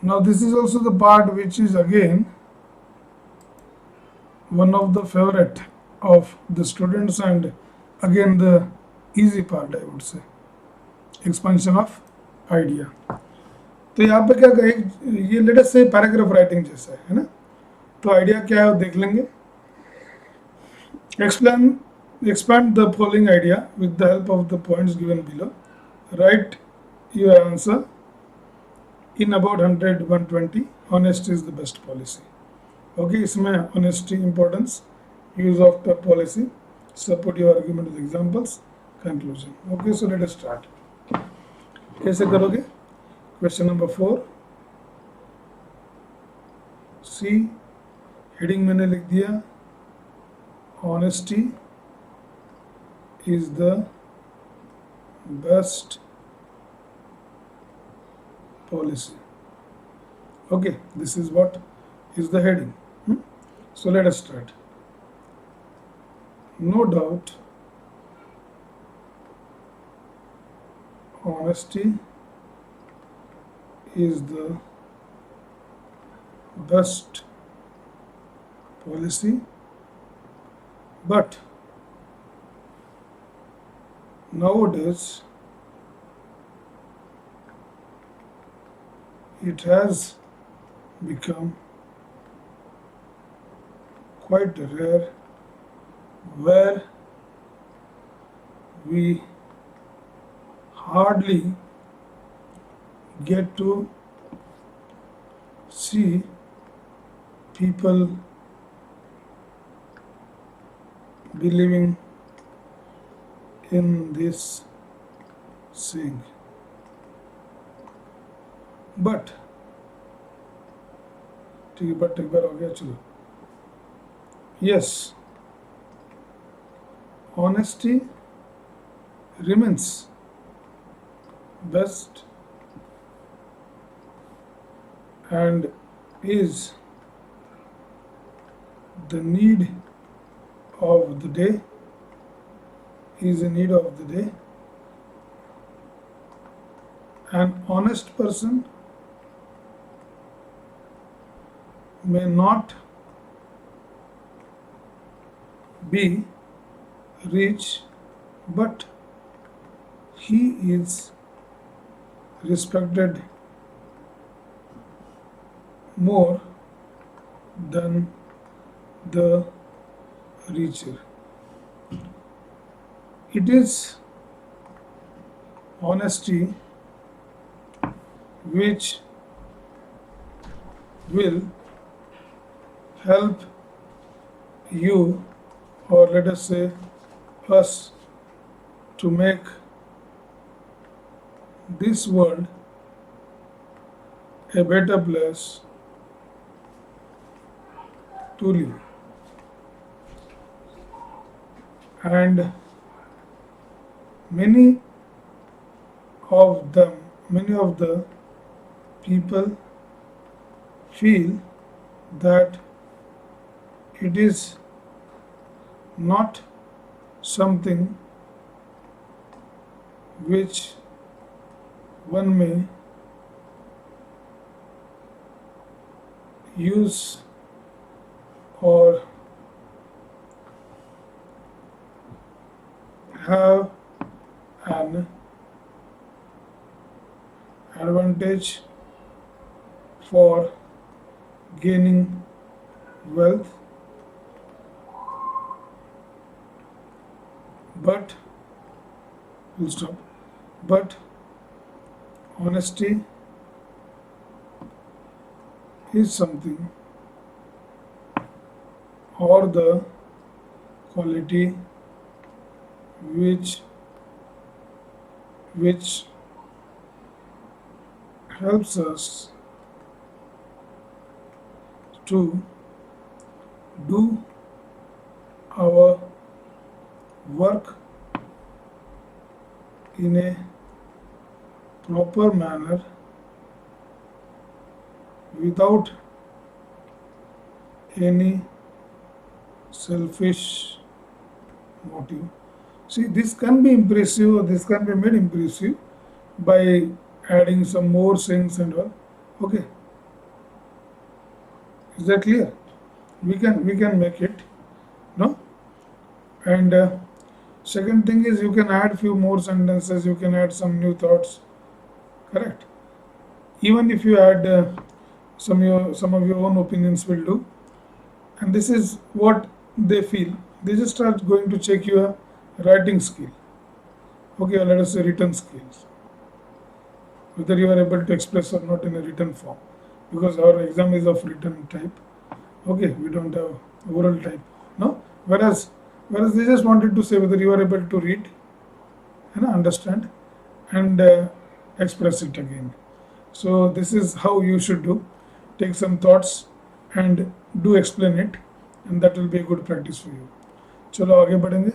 Now this is also the part which is again one of the favorite of the students, and again the easy part I would say, expansion of idea. तो यहाँ पे क्या कहे, ये let us से paragraph writing जैसा है ना. तो आइडिया क्या है वो देख लेंगे. Expand the following idea with the help of the points given below. Write your answer in about 100 120. Honesty is the best policy. Okay, इसमें honesty importance, use of the policy, support your argument with examples, conclusion. Okay, so let us start. कैसे करोगे? Question number 4. C heading मैंने लिख दिया, honesty is the best policy. Okay, this is what is the heading. So let us start. No doubt, honesty is the best policy, but nowadays it has become quite rare where we hardly get to see people believing in this saying. But ठीक है, but एक बार हो गया, चलो. Yes, honesty remains best and is the need of the day, is a need of the day. An honest person may not be rich, but he is respected more than the richer. It is honesty which will help you, or let us say us, to make this world a better place to live. And many of the people feel that it is not something which one may use or have an advantage for gaining wealth, but full stop. But honesty is something, or the quality which helps us to do our work in a proper manner without any selfish motive. See, this can be impressive, or this can be made impressive by adding some more sayings and all. Okay, Is that clear? We can make it, no? And second thing is you can add few more sentences, you can add some new thoughts, correct? Even if you add some of your own opinions will do. And this is what they feel. They just start going to check your writing skill. Okay, or let us say written skills. Whether you are able to express or not in a written form. Because our exam is of written type. Okay, we don't have oral type. No? Whereas they just wanted to say whether you are able to read and understand and express it again. So this is how you should do. Take some thoughts and do explain it, and that will be a good practice for you. चलो आगे बढ़ेंगे.